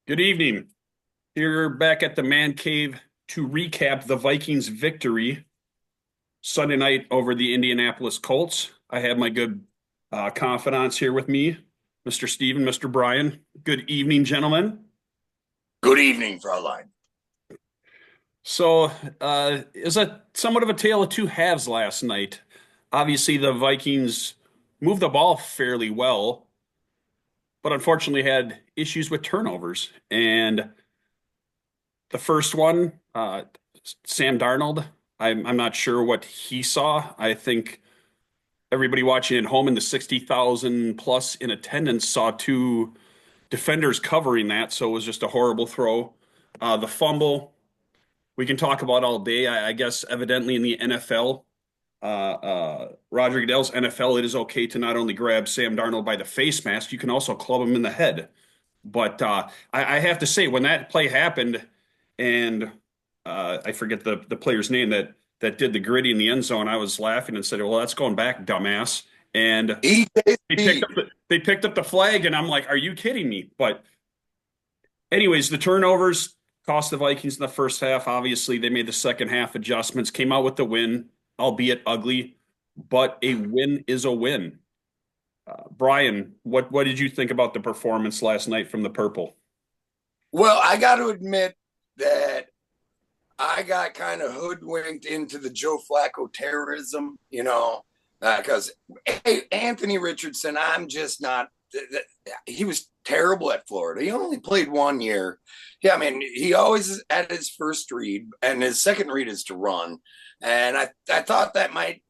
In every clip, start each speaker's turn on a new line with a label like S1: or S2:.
S1: Good evening. Here back at the Man Cave to recap the Vikings victory Sunday night over the Indianapolis Colts. I have my good confidants here with me, Mr. Steven, Mr. Brian. Good evening, gentlemen.
S2: Good evening, Fraulein.
S1: So, it was a somewhat of a tale of two halves last night. Obviously, the Vikings moved the ball fairly well, but unfortunately had issues with turnovers. And the first one, Sam Darnold, I'm not sure what he saw. I think everybody watching at home in the 60,000 plus in attendance saw two defenders covering that, so it was just a horrible throw. The fumble, we can talk about all day. I guess evidently in the NFL, Roger Goodell's NFL, it is okay to not only grab Sam Darnold by the face mask, you can also club him in the head. But I have to say, when that play happened, and I forget the player's name that did the gritty in the end zone, I was laughing and said, "Well, that's going back, dumbass." And
S2: EJ
S1: they picked
S2: Speed.
S1: up they picked up the flag, and I'm like, "Are you kidding me?" But anyways, the turnovers cost the Vikings in the first half. Obviously, they made the second half adjustments, came out with the win, albeit ugly, but a win is a win. Brian, what did you think about the performance last night from the Purple?
S2: Well, I got to admit that I got kind of hoodwinked into the Joe Flacco terrorism, because Anthony Richardson, I'm just not. He was terrible at Florida. He only played 1 year. Yeah, I mean, he always is at his first read, and his second read is to run. And I thought that might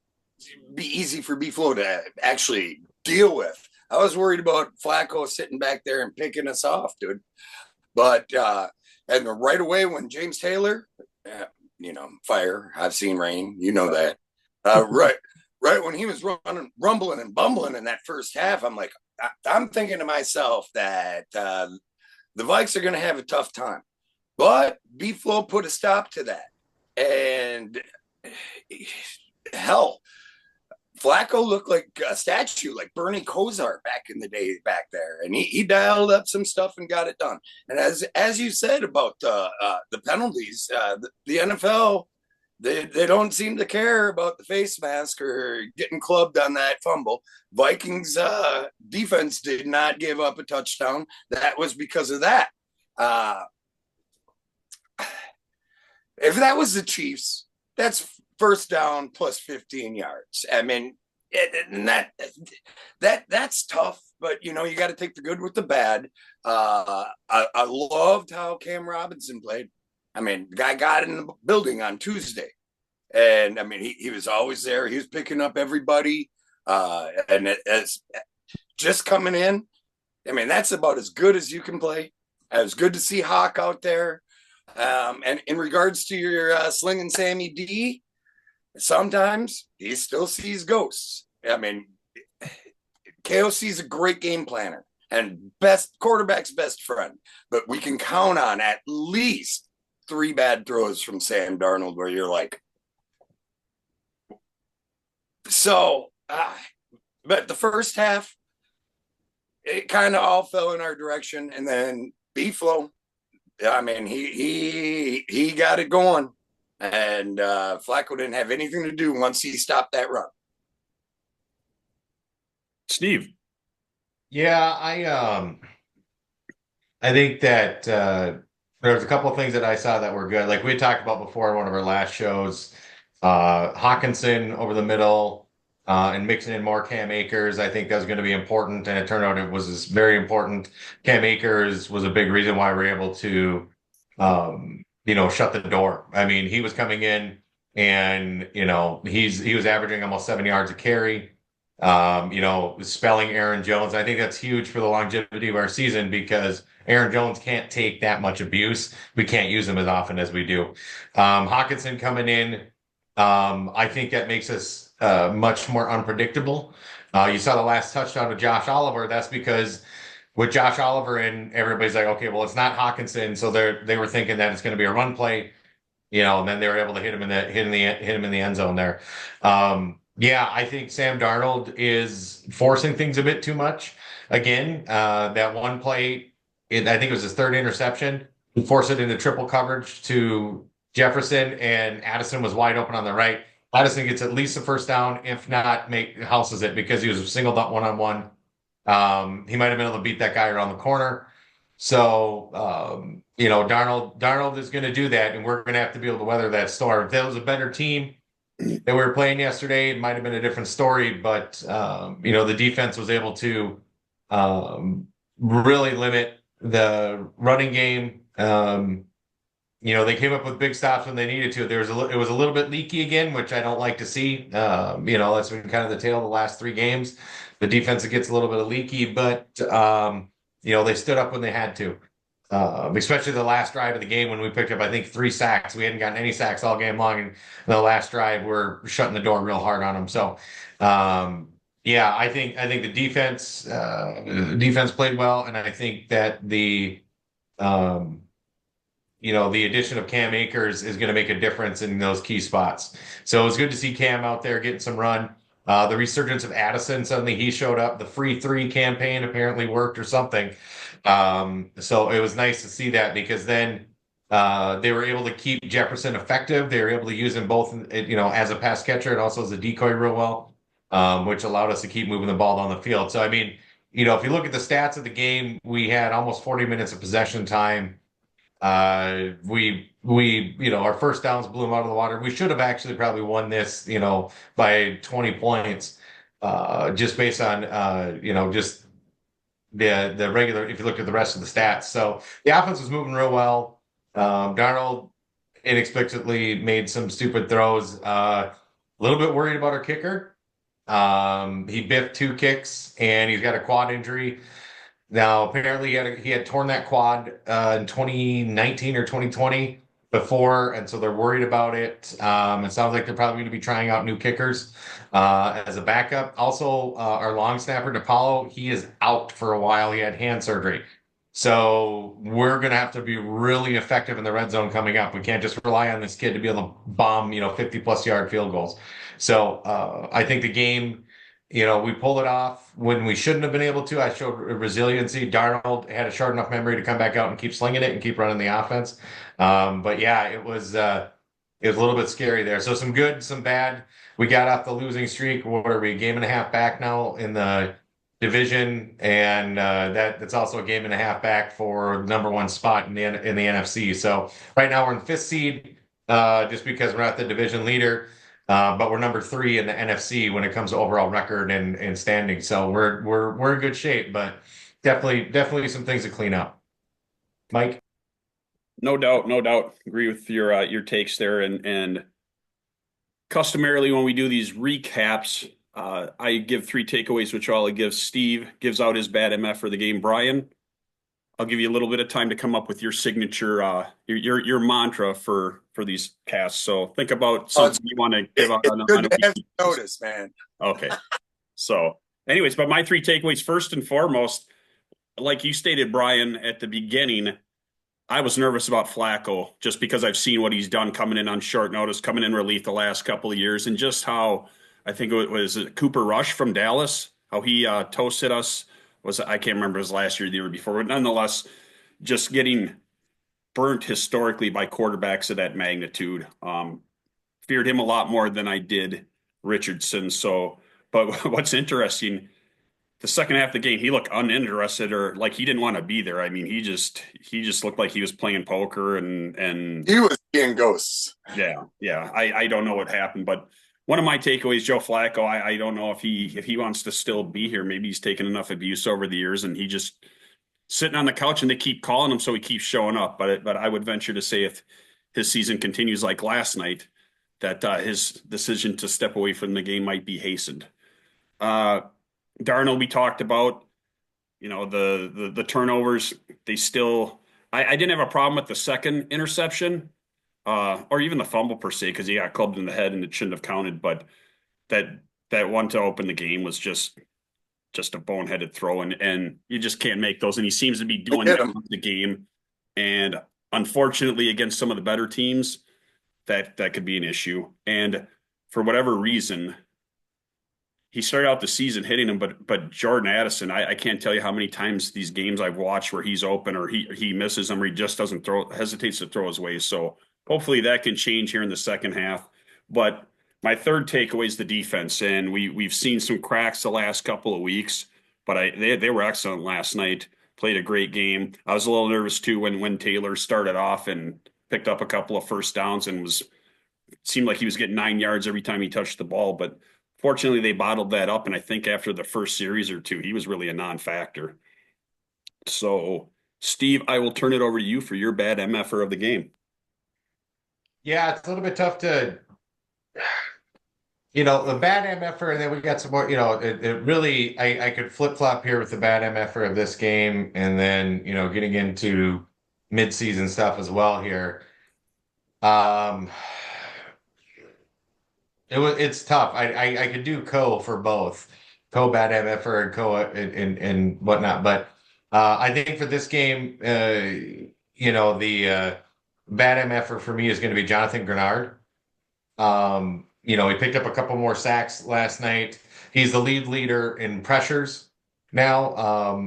S2: be easy for B-Flow to actually deal with. I was worried about Flacco sitting back there and picking us off, dude. But and right away when James Taylor, fire. I've seen rain. You know that. Right, right when he was running, rumbling and bumbling in that first half, I'm like, I'm thinking to myself that the Vikes are going to have a tough time. But B-Flow put a stop to that, and hell, Flacco looked like a statue, like Bernie Kosar back in the day back there, and he dialed up some stuff and got it done. And as you said about the penalties, the NFL they don't seem to care about the face mask or getting clubbed on that fumble. Vikings defense did not give up a touchdown. That was because of that. Uh, if that was the Chiefs, that's first down plus 15 yards. I mean, and that's tough, but you got to take the good with the bad. I loved how Cam Robinson played. I mean, the guy got in the building on Tuesday, and I mean, he was always there. He was picking up everybody, and as just coming in. I mean, that's about as good as you can play. It was good to see Hawk out there. And in regards to your slinging Sammy D, sometimes he still sees ghosts. I mean, KOC is a great game planner and best quarterback's best friend, but we can count on at least three bad throws from Sam Darnold where you're like, so. But the first half, it kind of all fell in our direction, and then B-Flow. I mean, he got it going, and Flacco didn't have anything to do once he stopped that run.
S1: Steve.
S3: Yeah, I think that there was a couple of things that I saw that were good. Like we talked about before in one of our last shows, Hawkinson over the middle and mixing in more Cam Akers. I think that's going to be important, and it turned out it was very important. Cam Akers was a big reason why we were able to, shut the door. I mean, he was coming in, and he was averaging almost 7 yards a carry. Spelling Aaron Jones. I think that's huge for the longevity of our season because Aaron Jones can't take that much abuse. We can't use him as often as we do. Hawkinson coming in, I think that makes us much more unpredictable. You saw the last touchdown to Josh Oliver. That's because with Josh Oliver in, everybody's like, okay, well, it's not Hawkinson, so they were thinking that it's going to be a run play, and then they were able to hit him in the end zone there. Yeah, I think Sam Darnold is forcing things a bit too much. Again, that one play, I think it was his third interception. He forced it into triple coverage to Jefferson, and Addison was wide open on the right. Addison gets at least a first down, if not houses it because he was singled up one-on-one. He might have been able to beat that guy around the corner. So, Darnold is going to do that, and we're going to have to be able to weather that storm. If that was a better team that we were playing yesterday, it might have been a different story. But the defense was able to really limit the running game. They came up with big stops when they needed to. It was a little bit leaky again, which I don't like to see. That's been kind of the tale of the last 3 games. The defense gets a little bit of leaky, but they stood up when they had to. Especially the last drive of the game when we picked up, I think, 3 sacks. We hadn't gotten any sacks all game long, and the last drive we're shutting the door real hard on them. So, I think the defense played well, and I think that the addition of Cam Akers is going to make a difference in those key spots. So it was good to see Cam out there getting some run. The resurgence of Addison, suddenly he showed up. The free 3 campaign apparently worked or something. So it was nice to see that because then they were able to keep Jefferson effective. They were able to use him both, as a pass catcher and also as a decoy real well, which allowed us to keep moving the ball down the field. So, I mean, if you look at the stats of the game, we had almost 40 minutes of possession time. Our first downs blew them out of the water. We should have actually probably won this, by 20 points, just based on, just the regular, if you look at the rest of the stats. So the offense was moving real well. Darnold inexplicably made some stupid throws. A little bit worried about our kicker. He biffed 2 kicks and he's got a quad injury. Now, apparently he had torn that quad in 2019 or 2020 before, and so they're worried about it. It sounds like they're probably going to be trying out new kickers as a backup. Also, our long snapper, DePaulo, he is out for a while. He had hand surgery. So we're going to have to be really effective in the red zone coming up. We can't just rely on this kid to be able to bomb, 50-plus yard field goals. So I think the game, we pulled it off when we shouldn't have been able to. I showed resiliency. Darnold had a short enough memory to come back out and keep slinging it and keep running the offense. But yeah, it was a little bit scary there. So some good, some bad. We got off the losing streak. What are we, a game and a half back now in the division, and that's also a game and a half back for the number 1 spot in the NFC. So right now we're in 5th seed, just because we're not the division leader. But we're number 3 in the NFC when it comes to overall record and standing. So we're in good shape, but definitely some things to clean up. Mike?
S1: No doubt, no doubt. Agree with your takes there. And customarily when we do these recaps, I give 3 takeaways, which I'll give. Steve gives out his bad MF for the game. Brian, I'll give you a little bit of time to come up with your signature, your mantra for these casts. So think about something you want to give out on
S2: good
S1: a
S2: to have
S1: weekly
S2: notice, man.
S1: Okay. So, anyways, but my 3 takeaways, first and foremost, like you stated, Brian, at the beginning, I was nervous about Flacco just because I've seen what he's done coming in on short notice, coming in relief the last couple of years, and just how I think it was Cooper Rush from Dallas, how he toasted us. I can't remember his last year, the year before, but nonetheless, just getting burnt historically by quarterbacks of that magnitude. Feared him a lot more than I did Richardson. So, but what's interesting, the second half of the game, he looked uninterested or like he didn't want to be there. I mean, he just looked like he was playing poker and
S2: he was seeing ghosts.
S1: Yeah. I don't know what happened, but one of my takeaways, Joe Flacco, I don't know if he wants to still be here. Maybe he's taken enough abuse over the years and he just sitting on the couch and they keep calling him, so he keeps showing up. But I would venture to say if his season continues like last night, that his decision to step away from the game might be hastened. Darnold, we talked about, the turnovers. They still, I didn't have a problem with the second interception, or even the fumble per se, because he got clubbed in the head and it shouldn't have counted. But that one to open the game was just a boneheaded throw, and you just can't make those. And he seems to be doing that with the game. And unfortunately, against some of the better teams, that could be an issue. And for whatever reason, he started out the season hitting him, but Jordan Addison, I can't tell you how many times these games I've watched where he's open or he misses them or he just doesn't hesitates to throw his way. So hopefully that can change here in the second half. But my third takeaway is the defense, and we've seen some cracks the last couple of weeks, but they were excellent last night. Played a great game. I was a little nervous too when Taylor started off and picked up a couple of first downs and was seemed like he was getting 9 yards every time he touched the ball, but fortunately, they bottled that up, and I think after the first series or two, he was really a non-factor. So, Steve, I will turn it over to you for your bad MFer of the game.
S3: Yeah, it's a little bit tough to, the bad MFer, and then we got some more, it really, I could flip-flop here with the bad MFer of this game, and then, getting into mid-season stuff as well here. Um, it's tough. I could do co for both, co bad MFer and co and whatnot. But I think for this game, the bad MFer for me is going to be Jonathan Grenard. He picked up a couple more sacks last night. He's the leader in pressures now.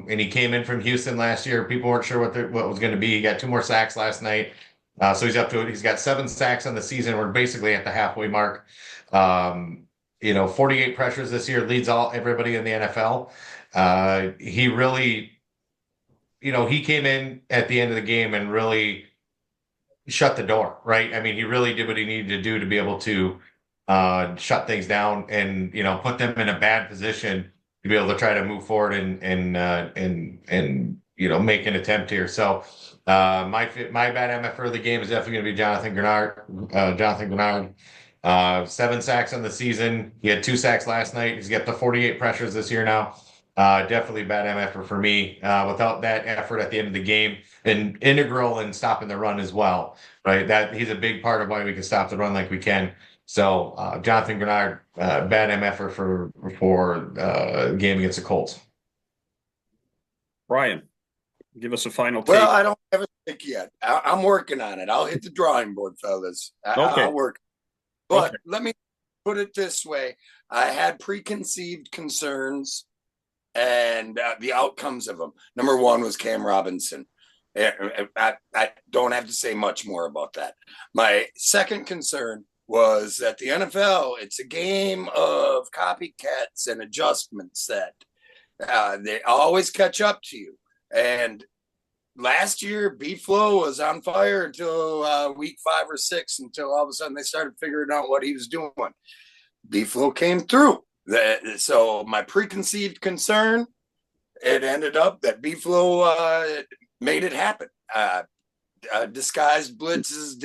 S3: And he came in from Houston last year. People weren't sure what was going to be. He got two more sacks last night. So he's up to it. He's got 7 sacks on the season. We're basically at the halfway mark. 48 pressures this year, leads everybody in the NFL. He really, he came in at the end of the game and really shut the door, right? I mean, he really did what he needed to do to be able to shut things down and, put them in a bad position to be able to try to move forward and make an attempt here. So my bad MF for the game is definitely going to be Jonathan Grenard. 7 sacks on the season. He had 2 sacks last night. He's got the 48 pressures this year now. Definitely bad MF for me. Without that effort at the end of the game, and integral in stopping the run as well, right? That he's a big part of why we can stop the run like we can. So Jonathan Grenard, bad MF for game against the Colts.
S1: Brian, give us a final take.
S2: Well, I don't have a pick yet. I'm working on it. I'll hit the drawing board, fellas.
S1: Okay.
S2: I'll work. But Let me put it this way. I had preconceived concerns and the outcomes of them. Number one was Cam Robinson. I don't have to say much more about that. My second concern was that the NFL, it's a game of copycats and adjustments that they always catch up to you. And last year, B-Flow was on fire until week 5 or 6, until all of a sudden they started figuring out what he was doing. B-Flow came through. So my preconceived concern, it ended up that B-Flow made it happen. Disguised blitzes,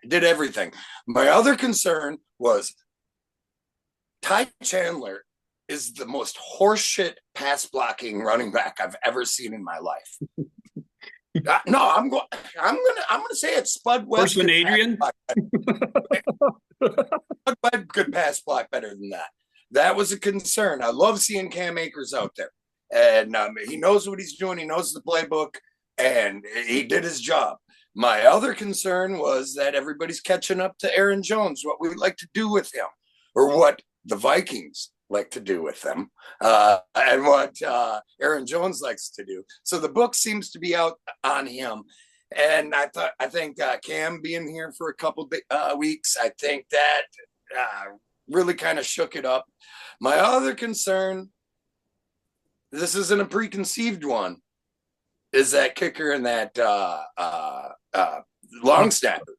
S2: did everything. My other concern was Ty Chandler is the most horseshit pass blocking running back I've ever seen in my life. No, I'm gonna say it's Spud Webb.
S1: Worse than Adrian?
S2: Spud Webb could pass block better than that. That was a concern. I love seeing Cam Akers out there, and he knows what he's doing. He knows the playbook, and he did his job. My other concern was that everybody's catching up to Aaron Jones, what we like to do with him, or what the Vikings like to do with them, and what Aaron Jones likes to do. So the book seems to be out on him. And I think Cam being here for a couple weeks, I think that really kind of shook it up. My other concern, this isn't a preconceived one, is that kicker and that long snapper.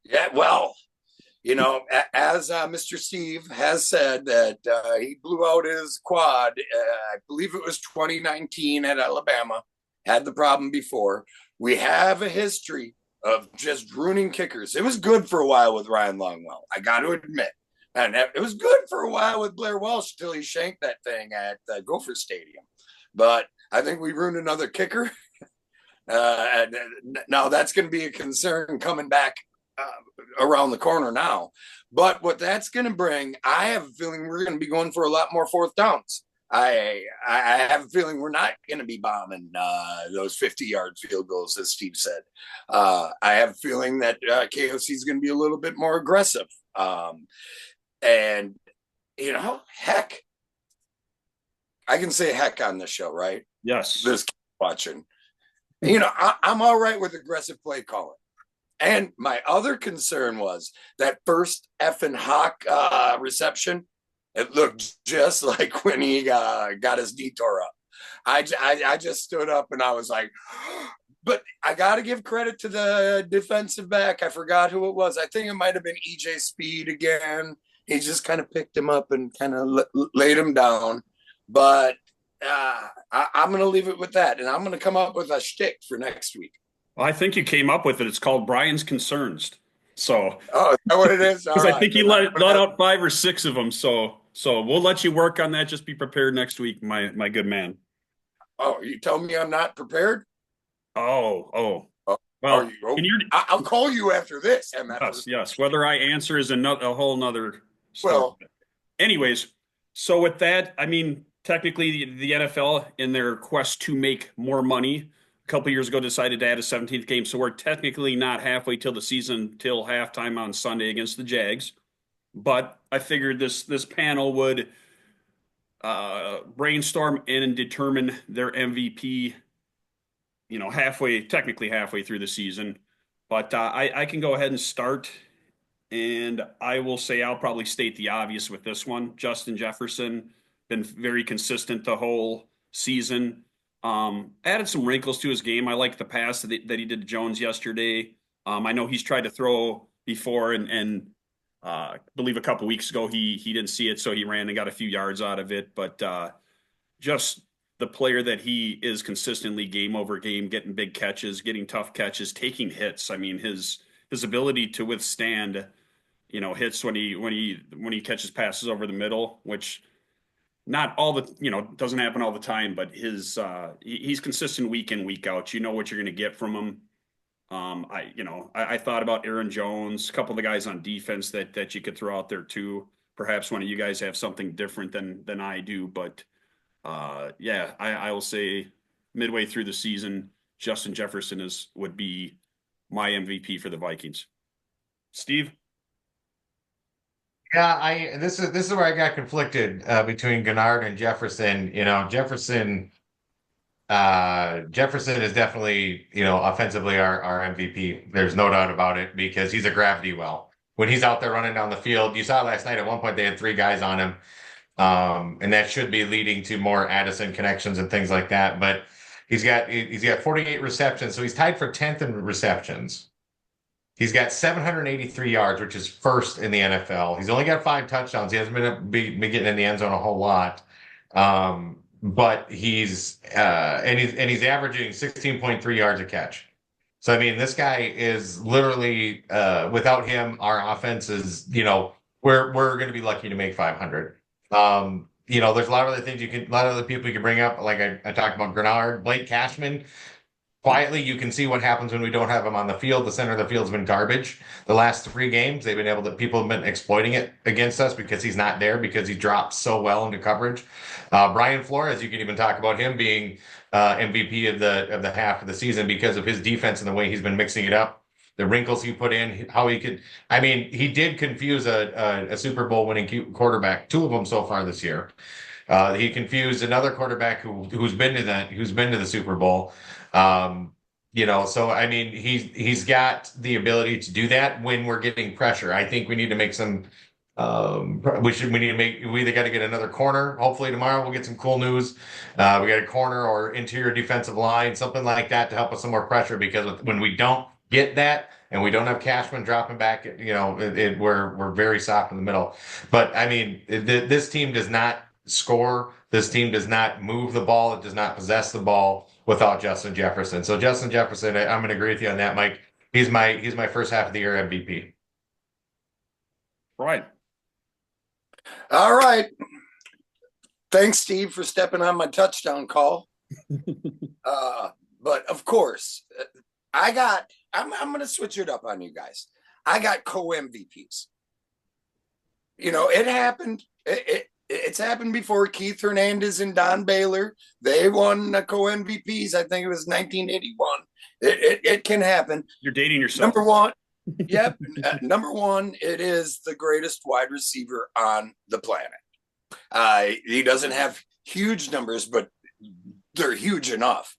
S2: Yeah, well, as Mr. Steve has said that he blew out his quad, I believe it was 2019 at Alabama, had the problem before. We have a history of just ruining kickers. It was good for a while with Ryan Longwell, I got to admit. And it was good for a while with Blair Welsh until he shanked that thing at Gopher Stadium. But I think we ruined another kicker. And now that's going to be a concern coming back around the corner now. But what that's going to bring, I have a feeling we're going to be going for a lot more fourth downs. I have a feeling we're not going to be bombing those 50-yard field goals, as Steve said. I have a feeling that KOC is going to be a little bit more aggressive. And, heck, I can say heck on the show, right?
S1: Yes.
S2: This watching. I'm all right with aggressive play calling. And my other concern was that first effing Hawk reception. It looked just like when he got his knee tore up. I just stood up and I was like, but I got to give credit to the defensive back. I forgot who it was. I think it might have been EJ Speed again. He just kind of picked him up and kind of laid him down. But I'm going to leave it with that. And I'm going to come up with a shtick for next week.
S1: Well, I think you came up with it. It's called Brian's Concerns. So,
S2: Oh, is that what it is?
S1: because I think you let out 5 or 6 of them. So we'll let you work on that. Just be prepared next week, my good man.
S2: Oh, you tell me I'm not prepared?
S1: Oh.
S2: Oh,
S1: Well,
S2: I'll call you after this, MF.
S1: Yes. Whether I answer is a whole nother story.
S2: Well,
S1: anyways, so with that, I mean, technically the NFL in their quest to make more money a couple years ago decided to add a 17th game. So we're technically not halfway till the season till halftime on Sunday against the Jags. But I figured this panel would brainstorm and determine their MVP, technically halfway through the season. But I can go ahead and start, and I will say I'll probably state the obvious with this one. Justin Jefferson, been very consistent the whole season. Added some wrinkles to his game. I like the pass that he did to Jones yesterday. I know he's tried to throw before, and I believe a couple weeks ago he didn't see it, so he ran and got a few yards out of it. But just the player that he is consistently game over game, getting big catches, getting tough catches, taking hits. I mean, his ability to withstand, hits when he catches passes over the middle, which not all the doesn't happen all the time, but he's consistent week in, week out. You know what you're going to get from him. I thought about Aaron Jones, a couple of the guys on defense that you could throw out there too. Perhaps one of you guys have something different than I do, but I will say midway through the season, Justin Jefferson would be my MVP for the Vikings. Steve?
S3: Yeah, this is where I got conflicted between Gennard and Jefferson. Jefferson is definitely, offensively our MVP. There's no doubt about it because he's a gravity well. When he's out there running down the field, you saw last night at one point they had 3 guys on him. And that should be leading to more Addison connections and things like that. But he's got 48 receptions, so he's tied for 10th in receptions. He's got 783 yards, which is first in the NFL. He's only got 5 touchdowns. He hasn't been getting in the end zone a whole lot. But he's averaging 16.3 yards a catch. So I mean, this guy is literally without him, our offense is, we're going to be lucky to make 500. There's a lot of other things a lot of other people you can bring up. Like I talked about Grenard, Blake Cashman. Quietly, you can see what happens when we don't have him on the field. The center of the field's been garbage. The last 3 games, people have been exploiting it against us because he's not there, because he drops so well into coverage. Brian Flores, you can even talk about him being MVP of the half of the season because of his defense and the way he's been mixing it up. The wrinkles he put in, how he could. I mean, he did confuse a Super Bowl winning quarterback, 2 of them so far this year. He confused another quarterback who's been to the Super Bowl. So I mean, he's got the ability to do that when we're getting pressure. I think we need to make some. We either got to get another corner. Hopefully tomorrow we'll get some cool news. We got a corner or interior defensive line, something like that to help us some more pressure. Because when we don't get that and we don't have Cashman dropping back, we're very soft in the middle. But I mean, this team does not score. This team does not move the ball. It does not possess the ball without Justin Jefferson. So Justin Jefferson, I'm going to agree with you on that, Mike. He's my first half of the year MVP.
S1: Right.
S2: All right. Thanks, Steve, for stepping on my touchdown call. But of course, I'm going to switch it up on you guys. I got co-MVPs. It happened. It's happened before. Keith Hernandez and Don Baylor, they won the co-MVPs. I think it was 1981. It can happen.
S1: You're dating yourself.
S2: Number one. Yep. Number 1, it is the greatest wide receiver on the planet. He doesn't have huge numbers, but they're huge enough.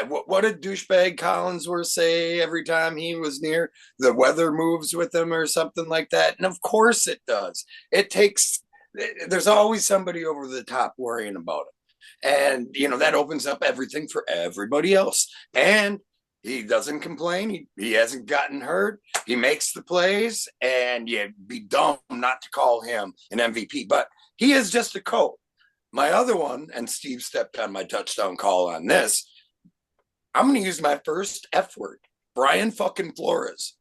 S2: What did douchebag Collinsworth say every time he was near? The weather moves with him or something like that. And of course it does. It takes, there's always somebody over the top worrying about it. And, that opens up everything for everybody else. And he doesn't complain. He hasn't gotten hurt. He makes the plays, and you'd be dumb not to call him an MVP. But he is just a coach. My other one, and Steve stepped on my touchdown call on this, I'm going to use my first F word, Brian fucking Flores.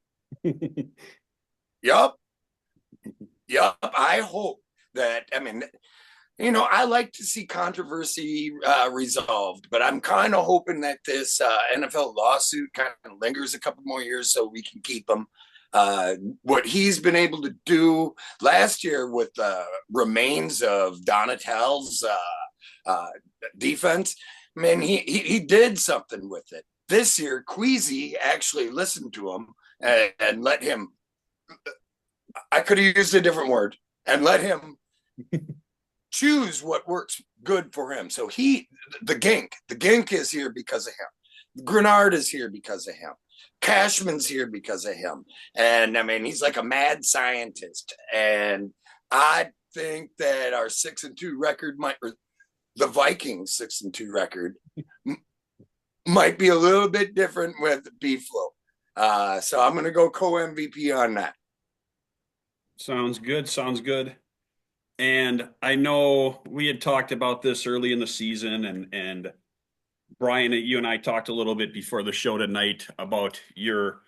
S2: Yup. Yup. I hope that, I like to see controversy resolved, but I'm kind of hoping that this NFL lawsuit kind of lingers a couple more years so we can keep him. What he's been able to do last year with remains of Donatel's defense, man, he did something with it. This year, Queasy actually listened to him and let him. I could have used a different word and let him choose what works good for him. So the Gink is here because of him. Grenard is here because of him. Cashman's here because of him. And he's like a mad scientist. And I think that our 6-2 record the Vikings 6-2 record might be a little bit different with B-Flow. So I'm going to go co-MVP on that.
S1: Sounds good. Sounds good. And I know we had talked about this early in the season, and Brian, you and I talked a little bit before the show tonight about your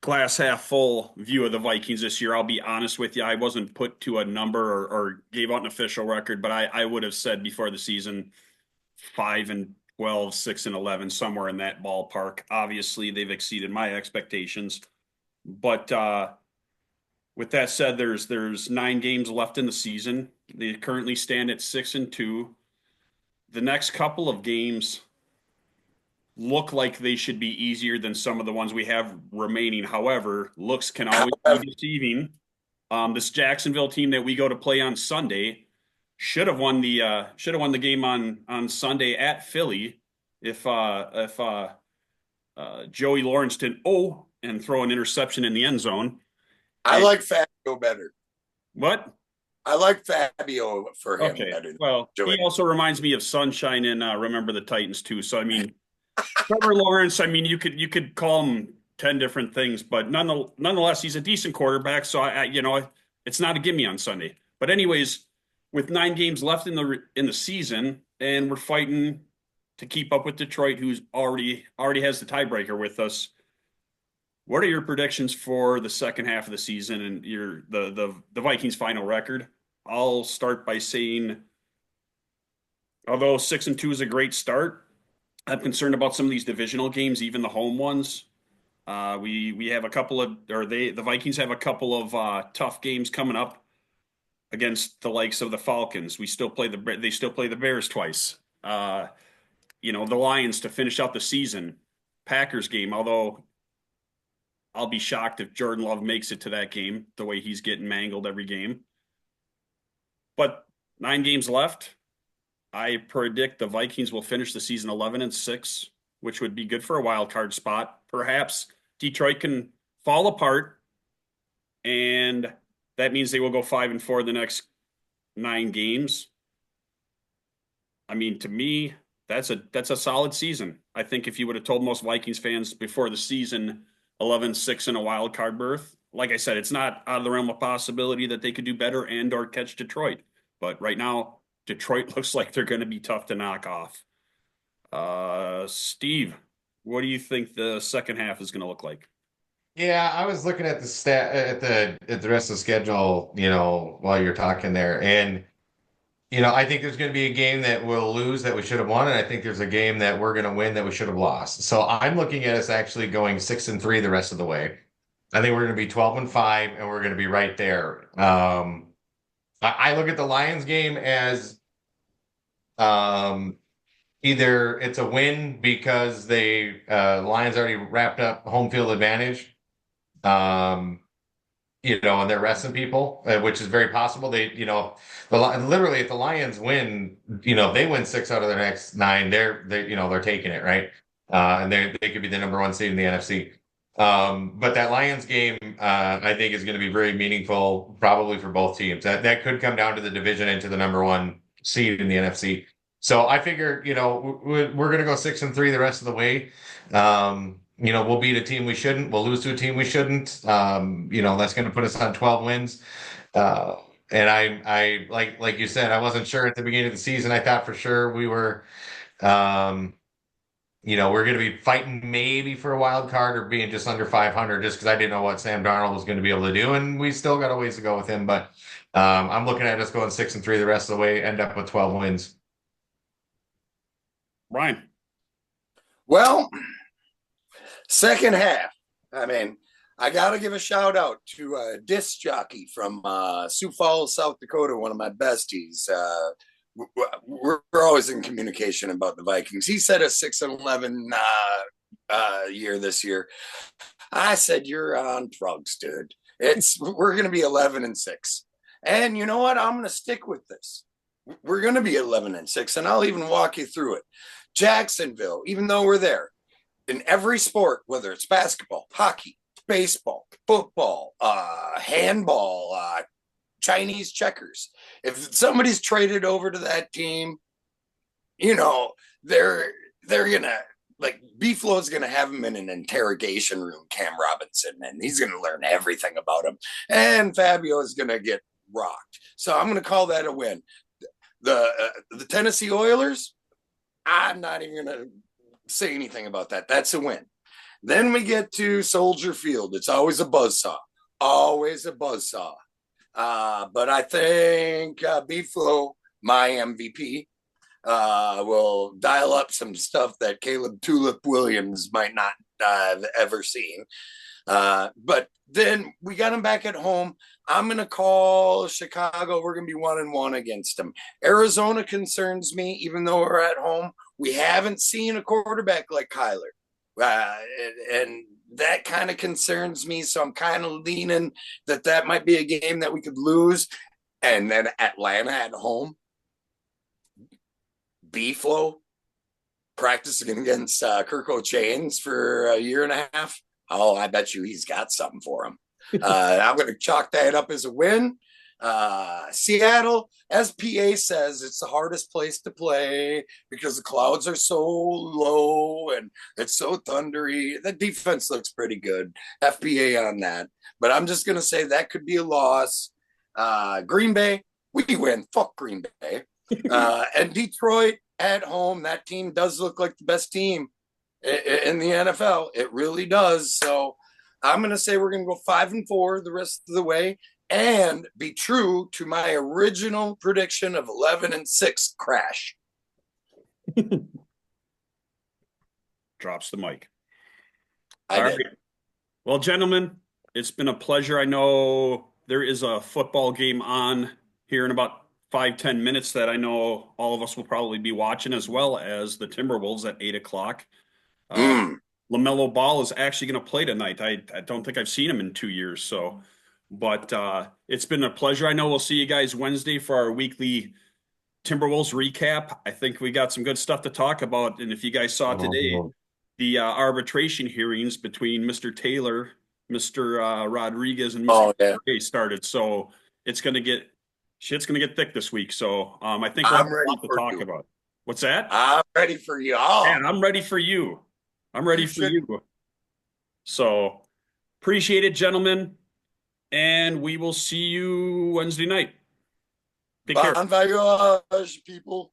S1: glass half full view of the Vikings this year. I'll be honest with you, I wasn't put to a number or gave out an official record, but I would have said before the season 5-12, 6-11, somewhere in that ballpark. Obviously, they've exceeded my expectations. But with that said, there's 9 games left in the season. They currently stand at 6-2. The next couple of games look like they should be easier than some of the ones we have remaining. However, looks can always be deceiving. This Jacksonville team that we go to play on Sunday should have won the game on Sunday at Philly if Joey Lawrence didn't and throw an interception in the end zone.
S2: I like Fabio better.
S1: What?
S2: I like Fabio for him better.
S1: Well, he also reminds me of Sunshine in Remember the Titans too. So Trevor Lawrence, you could call him 10 different things, but nonetheless, he's a decent quarterback. So it's not a gimme on Sunday. But anyways, with 9 games left in the season, and we're fighting to keep up with Detroit, who's already has the tiebreaker with us. What are your predictions for the second half of the season and the Vikings' final record? I'll start by saying, although 6-2 is a great start, I'm concerned about some of these divisional games, even the home ones. We have the Vikings have a couple of tough games coming up against the likes of the Falcons. They still play the Bears twice. The Lions to finish out the season. Packers game, although I'll be shocked if Jordan Love makes it to that game, the way he's getting mangled every game. But 9 games left. I predict the Vikings will finish the season 11-6, which would be good for a wild card spot. Perhaps Detroit can fall apart, and that means they will go 5-4 the next 9 games. To me, that's a solid season. I think if you would have told most Vikings fans before the season 11-6 in a wild card berth, like I said, it's not out of the realm of possibility that they could do better and or catch Detroit. But right now, Detroit looks like they're going to be tough to knock off. Steve, what do you think the second half is going to look like?
S3: Yeah, I was looking at the rest of the schedule, while you're talking there, and I think there's going to be a game that we'll lose that we should have won, and I think there's a game that we're going to win that we should have lost. So I'm looking at us actually going 6-3 the rest of the way. I think we're going to be 12-5, and we're going to be right there. I look at the Lions game as either it's a win because Lions already wrapped up home field advantage, and they're resting people, which is very possible. Literally, if the Lions win, if they win 6 out of their next 9, they're taking it, right? And they could be the number 1 seed in the NFC. But that Lions game, I think, is going to be very meaningful, probably for both teams. That could come down to the division and to the number 1 seed in the NFC. So I figure, we're going to go 6-3 the rest of the way. We'll beat a team we shouldn't. We'll lose to a team we shouldn't. That's going to put us on 12 wins. Uh, and I like you said, I wasn't sure at the beginning of the season. I thought for sure we were, um, we're going to be fighting maybe for a wild card or being just under 500, just because I didn't know what Sam Darnold was going to be able to do, and we still got a ways to go with him. But I'm looking at us going 6-3 the rest of the way, end up with 12 wins.
S1: Ryan.
S2: Well, second half. I mean, I got to give a shout out to a disc jockey from Sioux Falls, South Dakota, one of my besties. We're always in communication about the Vikings. He said a 6-11 year this year. I said, you're on drugs, dude. We're going to be 11-6. And you know what? I'm going to stick with this. We're going to be 11-6, and I'll even walk you through it. Jacksonville, even though we're there, in every sport, whether it's basketball, hockey, baseball, football, handball, Chinese checkers, if somebody's traded over to that team, they're gonna, like, B-Flow's gonna have him in an interrogation room, Cam Robinson, and he's gonna learn everything about him, and Fabio is gonna get rocked. So I'm gonna call that a win. The Tennessee Oilers, I'm not even gonna say anything about that. That's a win. Then we get to Soldier Field. It's always a buzzsaw. Always a buzzsaw. But I think B-Flow, my MVP, will dial up some stuff that Caleb Tulip Williams might not have ever seen. But then we got him back at home. I'm going to call Chicago. We're going to be 1-1 against them. Arizona concerns me, even though we're at home. We haven't seen a quarterback like Kyler. And that kind of concerns me. So I'm kind of leaning that might be a game that we could lose. And then Atlanta at home. B-Flow practicing against Kirk O'Chains for a year and a half. Oh, I bet you he's got something for him. I'm going to chalk that up as a win. Seattle, as PA says, it's the hardest place to play because the clouds are so low and it's so thundery. The defense looks pretty good. FPA on that. But I'm just going to say that could be a loss. Green Bay, we win. Fuck Green Bay. And Detroit at home, that team does look like the best team in the NFL. It really does. So I'm going to say we're going to go 5-4 the rest of the way and be true to my original prediction of 11-6 crash.
S1: Drops the mic.
S2: All right.
S1: Well, gentlemen, it's been a pleasure. I know there is a football game on here in about 5-10 minutes that I know all of us will probably be watching, as well as the Timberwolves at 8 o'clock. LaMelo Ball is actually going to play tonight. I don't think I've seen him in 2 years. But it's been a pleasure. I know we'll see you guys Wednesday for our weekly Timberwolves recap. I think we got some good stuff to talk about. And if you guys saw today, the arbitration hearings between Mr. Taylor, Mr. Rodriguez, and Mr. Gray started. So shit's going to get thick this week. So I think we'll have a lot to talk about. What's that?
S2: I'm ready for you all.
S1: Man, I'm ready for you. I'm ready for you. So appreciate it, gentlemen. And we will see you Wednesday night. Take care.
S2: Bon voyage, people.